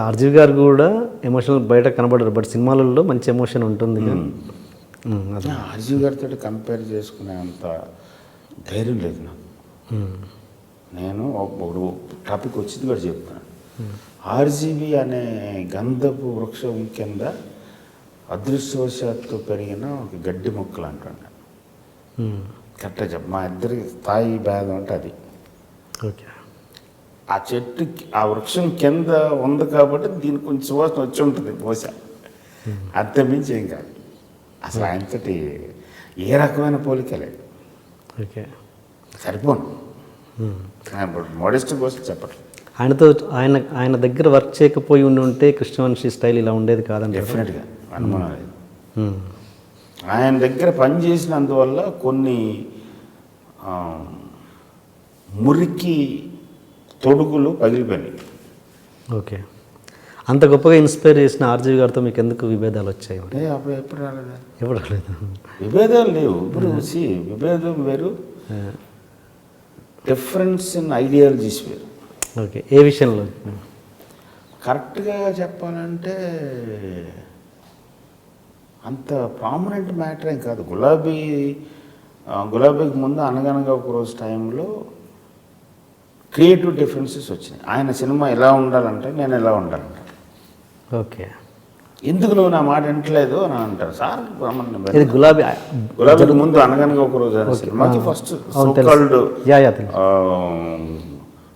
RGV గారు కూడా emotional బయట కనబడరు, బట్ సినిమాలలో మంచి ఎమోషన్ ఉంటుంది. ఆర్జీవి గారితో కంపేర్ చేసుకునే అంత ధైర్యం లేదు నాకు. నేను ఒక టాపిక్ వచ్చింది కూడా చెప్తాను. ఆర్జీవి అనే గంధపు వృక్షం కింద అదృష్టవశాత్తు పెరిగిన ఒక గడ్డి మొక్కలు అంటాను. కరెక్ట్గా చెప్ప మా ఇద్దరి స్థాయి భేదం అంటే అది. ఓకే, ఆ చెట్టు ఆ వృక్షం కింద ఉంది కాబట్టి దీనికి కొంచెం సువాసన వచ్చి ఉంటుంది బహుశా, అంతమించి ఏం కాదు. అసలు ఆయనతోటి ఏ రకమైన పోలిక లేదు. ఓకే, సరిపోను. మోడెస్ట్ కోసం చెప్పట్లేదు. ఆయన దగ్గర వర్క్ చేయకపోయి ఉంటే కృష్ణవంశీ స్టైల్ ఇలా ఉండేది కాదండి. డెఫినెట్గా అనుమానం లేదు. ఆయన దగ్గర పనిచేసినందువల్ల కొన్ని మురికి తొడుగులు పగిలిపోయినాయి. ఓకే, అంత గొప్పగా ఇన్స్పైర్ చేసిన ఆర్జీవి గారితో మీకు ఎందుకు విభేదాలు వచ్చాయి? అప్పుడు ఎప్పుడు రాలేదు, ఎప్పుడు రాలేదు. విభేదాలు లేవు. ఇప్పుడు విభేదం వేరు, డిఫరెన్స్ ఇన్ ఐడియాలజీస్ వేరు. ఓకే, ఏ విషయంలో? కరెక్ట్గా చెప్పాలంటే అంత ప్రామినెంట్ మ్యాటర్ ఏం కాదు. గులాబీకి ముందు అనగనగా ఒక రోజు టైంలో క్రియేటివ్ డిఫరెన్సెస్ వచ్చినాయి. ఆయన సినిమా ఎలా ఉండాలంటే నేను ఎలా ఉండాలంట. ఓకే, ఎందుకు నువ్వు నా మాట వింటలేదు అని అంటారు. సార్ గులాబీకి ముందు అనగనగా ఒక రోజు అనే సినిమాకి ఫస్ట్ సోకాల్డ్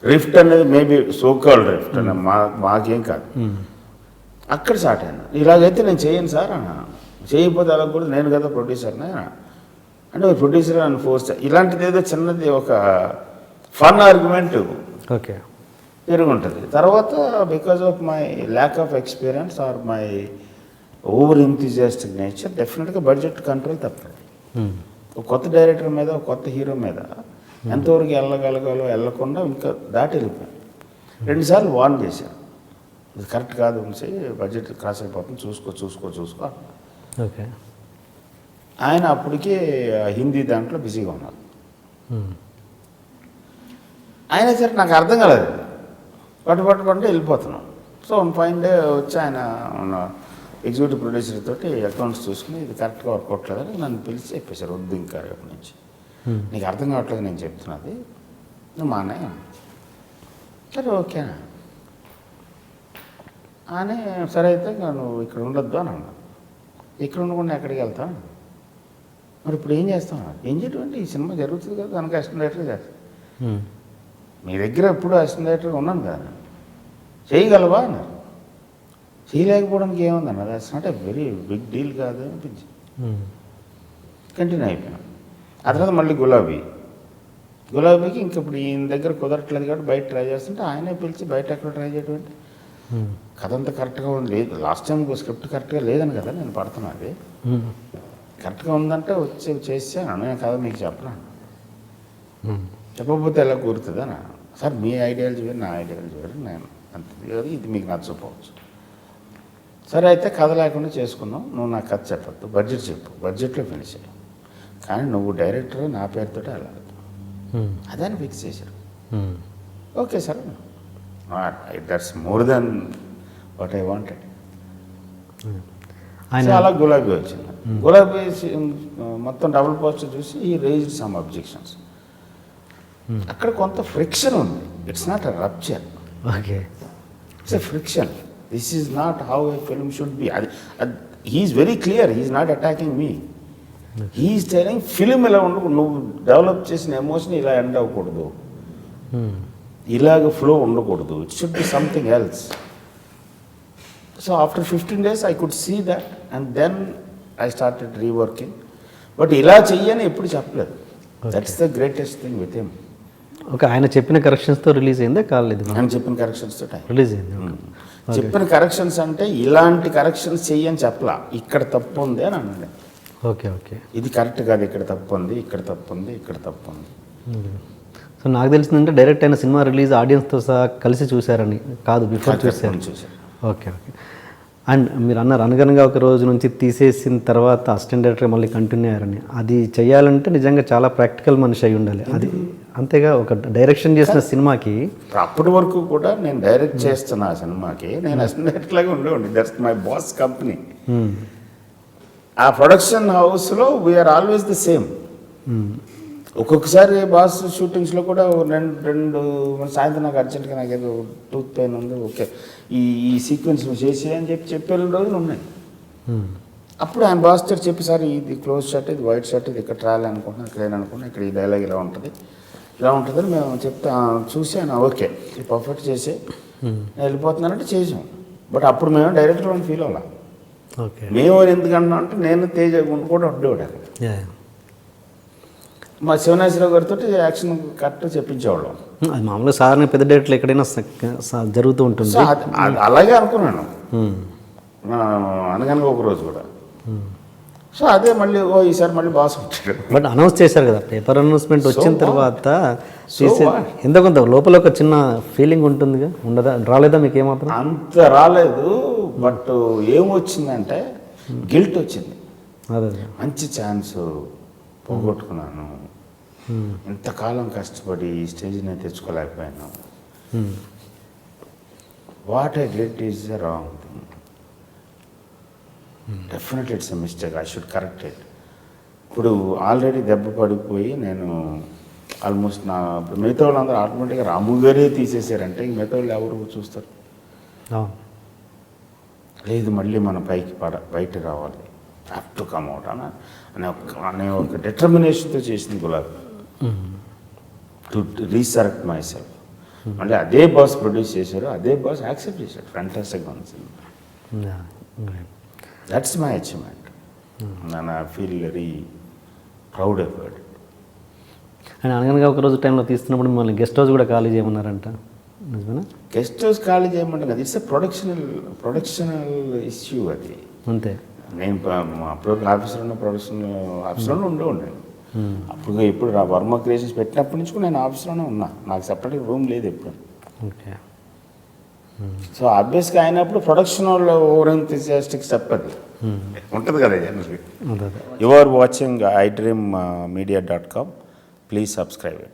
రిఫ్ట్ అనేది మేబీ సోకాల్డ్ రిఫ్ట్ అనే మాకేం కాదు. అక్కడ స్టార్ట్ అయినా ఇలాగైతే నేను చేయను సార్ అన్న. చేయకపోతే అలా కూడా నేను కదా ప్రొడ్యూసర్నే అంటే ప్రొడ్యూసర్ అని ఫోర్స్. ఇలాంటిది ఏదో చిన్నది ఒక ఫన్ ఆర్గ్యుమెంట్ ఓకే జరుగుంటుంది. తర్వాత because of my lack of experience or my over enthusiastic nature డెఫినెట్గా బడ్జెట్ కంట్రోల్ తప్పదు. ఒక కొత్త డైరెక్టర్ మీద ఒక కొత్త హీరో మీద ఎంతవరకు వెళ్ళగలగాలో వెళ్ళకుండా ఇంకా దాటి వెళ్ళిపోయాను. 2 సార్లు వార్న్ చేశాను, ఇది కరెక్ట్ కాదు ఉంచి బడ్జెట్ క్రాస్ అయిపోతుంది, చూసుకో. ఓకే, ఆయన అప్పటికే హిందీ దాంట్లో బిజీగా ఉన్నారు. ఆయన సరే నాకు అర్థం కాలేదు, పట్టు వెళ్ళిపోతున్నాం. సో 5 డే వచ్చి ఆయన ఎగ్జిక్యూటివ్ ప్రొడ్యూసర్ తోటి అకౌంట్స్ చూసుకుని ఇది కరెక్ట్గా వర్క్ అవ్వట్లేదని నన్ను పిలిచి చెప్పేశారు, వద్దు ఇంకా రేపటి నుంచి నీకు అర్థం కావట్లేదు నేను చెప్తున్నది, నువ్వు మా అన్నయ్య. సరే ఓకేనా అని, సరే అయితే నువ్వు ఇక్కడ ఉండొద్దు అని అన్నా. ఇక్కడ ఉండకుండా ఎక్కడికి వెళ్తాను మరి, ఇప్పుడు ఏం చేస్తాం? ఏం చేయటం అంటే ఈ సినిమా జరుగుతుంది కదా, దానికి అసిస్టెంట్ డైరెక్టర్ చేస్తాను. మీ దగ్గర ఎప్పుడు అసిస్టెంట్ డైరెక్టర్గా ఉన్నాను కదా, చేయగలవా అన్నారు. చేయలేకపోవడానికి ఏముంది అన్నది, it's not a very big deal కాదు అనిపించింది. కంటిన్యూ అయిపోయాను. ఆ తర్వాత మళ్ళీ గులాబీకి ఇంక ఇప్పుడు ఈయన దగ్గర కుదరట్లేదు కాబట్టి బయట ట్రై చేస్తుంటే ఆయనే పిలిచి బయట ఎక్కడ ట్రై చేయడం అంటే కథ అంతా కరెక్ట్గా ఉంది లేదు. లాస్ట్ టైం స్క్రిప్ట్ కరెక్ట్గా లేదని కదా నేను పడుతున్నది, కరెక్ట్గా ఉందంటే వచ్చి చేసాను. నేను కథ మీకు చెప్పను, చెప్పకపోతే ఎలా కూరుతుందా? సార్ మీ ఐడియాలజీ వేరు, నా ఐడియాలజీ వేరు, నేను అంతే, ఇది మీకు నచ్చకపోవచ్చు. సరే అయితే కథ లేకుండా చేసుకుందాం, నువ్వు నాకు కథ చెప్పద్దు, బడ్జెట్ చెప్పు, బడ్జెట్లో ఫినిష్ అయ్యి, కానీ నువ్వు డైరెక్టర్ నా పేరుతో వెళ్ళాలి, అదని ఫిక్స్ చేశారు. Okay sir, that's more than what I wanted. అలా గులాబీ వచ్చింది. గులాబీ మొత్తం డబుల్ పోస్టర్ చూసి ఈ రేజ్డ్ సమ్ అబ్జెక్షన్స్. అక్కడ కొంత ఫ్రిక్షన్ ఉంది, it's not a rupture, it's a friction. This is not how a film should be. He's very clear, he's not attacking me, he's telling film ఇలా ఉండకు, నువ్వు develop చేసిన emotion ఇలా end అవ్వకూడదు, ఇలాగ ఫ్లో ఉండకూడదు, it should be something else. So after 15 days I could see that and then I started reworking. But ఇలా చెయ్యని ఎప్పుడు చెప్పలేదు. That's the greatest thing with him. Okay, ఆయన చెప్పిన కరెక్షన్స్తో రిలీజ్ అయిందా కాలేదు? ఆయన చెప్పిన కరెక్షన్స్తో రిలీజ్ అయింది. చెప్పిన కరెక్షన్స్ అంటే ఇలాంటి కరెక్షన్స్ చెయ్యని చెప్పలా, ఇక్కడ తప్పు ఉంది అని అన్నాడు. ఓకే, ఇది కరెక్ట్ కాదు, ఇక్కడ తప్పు ఉంది, ఇక్కడ తప్పు ఉంది, ఇక్కడ తప్పు ఉంది. సో నాకు తెలిసిందంటే డైరెక్ట్ అయిన సినిమా రిలీజ్ ఆడియన్స్తో సహా కలిసి చూశారని కాదు, బిఫోర్ చూశారు. ఓకే. అండ్ మీరు అన్నారు అనగనగా ఒక రోజు నుంచి తీసేసిన తర్వాత అసిస్టెంట్ డైరెక్టర్ మళ్ళీ కంటిన్యూ అయ్యారని. అది చేయాలంటే నిజంగా చాలా ప్రాక్టికల్ మనిషి అయి ఉండాలి. అది అంతేగా ఒక డైరెక్షన్ చేసిన సినిమాకి అప్పటి వరకు కూడా నేను డైరెక్ట్ చేస్తున్న ఆ సినిమాకి నేను అసిస్టెంట్ లాగా ఉండేవాడిని. That's my boss company. ఆ ప్రొడక్షన్ హౌస్లో వీఆర్ ఆల్వేస్ ది సేమ్. ఒక్కొక్కసారి బాస్ షూటింగ్స్లో కూడా రెండు సాయంత్రం నాకు అర్జెంట్గా నాకు ఏదో టూత్ పెయిన్ ఉంది, ఓకే ఈ సీక్వెన్స్ చేసి అని చెప్పే రోజులు ఉన్నాయి. అప్పుడు ఆయన బాస్ తోటి చెప్పి, సార్ ఇది క్లోజ్ షాట్, ఇది వైట్ షాట్, ఇది ఇక్కడ ట్రావెల్ అనుకుంటున్నాను, ఇక్కడ ఏమనుకుంటున్నాను, ఇక్కడ ఈ డైలాగ్ ఇలా ఉంటుంది అని మేము చెప్తా చూసి ఆయన ఓకే ఇది పర్ఫెక్ట్ చేసి వెళ్ళిపోతున్నానంటే చేసాం. బట్ అప్పుడు మేము డైరెక్టర్ అని ఫీల్ అవ్వాలి. ఓకే మేము ఎందుకంటున్నాం అంటే నేను తేజ కూడా ఉండేవాడు అక్కడ. మా శివనాశ్వరరావు గారితో యాక్షన్ కరెక్ట్ చెప్పించేవాళ్ళం. అది మామూలుగా సాధారణ పెద్ద డైరెక్టర్లు ఎక్కడైనా జరుగుతూ ఉంటుంది. సో అలాగే అనుకున్నాను అనగనగా ఒక రోజు కూడా. సో అదే మళ్ళీ ఈసారి మళ్ళీ బాస్ వచ్చాడు. బట్ అనౌన్స్ చేశారు కదా, పేపర్ అనౌన్స్మెంట్ వచ్చిన తర్వాత ఎంత కొంత లోపల ఒక చిన్న ఫీలింగ్ ఉంటుందిగా, ఉండదా? రాలేదా మీకు ఏమాత్రం? అంత రాలేదు. బట్ ఏమొచ్చిందంటే గిల్ట్ వచ్చింది. అదే మంచి ఛాన్స్ పోగొట్టుకున్నాను, ఇంతకాలం కష్టపడి ఈ స్టేజ్ని తెచ్చుకోలేకపోయాను. What I did is the wrong thing. Definitely it's a mistake, I should correct it. ఇప్పుడు ఆల్రెడీ దెబ్బ పడిపోయి నేను ఆల్మోస్ట్ మిగతా వాళ్ళందరూ ఆటోమేటిక్గా రాము గారే తీసేసారంటే ఇంక మిగతా వాళ్ళు ఎవరు చూస్తారు? లేదు మళ్ళీ మన బయట రావాలి, హ్యావ్ టు కమ్ అవుట్ అనే ఒక డిటర్మినేషన్తో చేసింది Gulabi. To resurrect myself. మళ్ళీ అదే బాస్ ప్రొడ్యూస్ చేశారు, అదే బాస్ యాక్సెప్ట్ చేశారు. ఫ్యాంటాస్టిక్గా ఉంది సినిమా. That's my achievement. నేను I feel very proud about it. And అనగనగా ఒక రోజు టైంలో తీస్తున్నప్పుడు మిమ్మల్ని గెస్ట్ హౌస్ కూడా ఖాళీ చేయమన్నారంట, నిజమేనా? గెస్ట్ హౌస్ ఖాళీ చేయమంటే కదా, ఇట్స్ ఎ ప్రొడక్షనల్ ఇష్యూ అది. అంతే. నేను అప్పుడు ఆఫీసర్లోనే ఉండేవాడిని. అప్పుడు ఇప్పుడు వర్మ క్రియేషన్స్ పెట్టినప్పటి నుంచి కూడా నేను ఆఫీస్లోనే ఉన్నా, నాకు సపరేట్గా రూమ్ లేదు ఎప్పుడు. ఓకే. సో ఆబ్వియస్గా అయినప్పుడు ప్రొడక్షన్ వాళ్ళు ఓవర్ ఎంతూజియాస్టిక్ చెప్పదు ఉంటుంది కదా జనరల్గా. You are watching iDreammedia.com. Please subscribe it.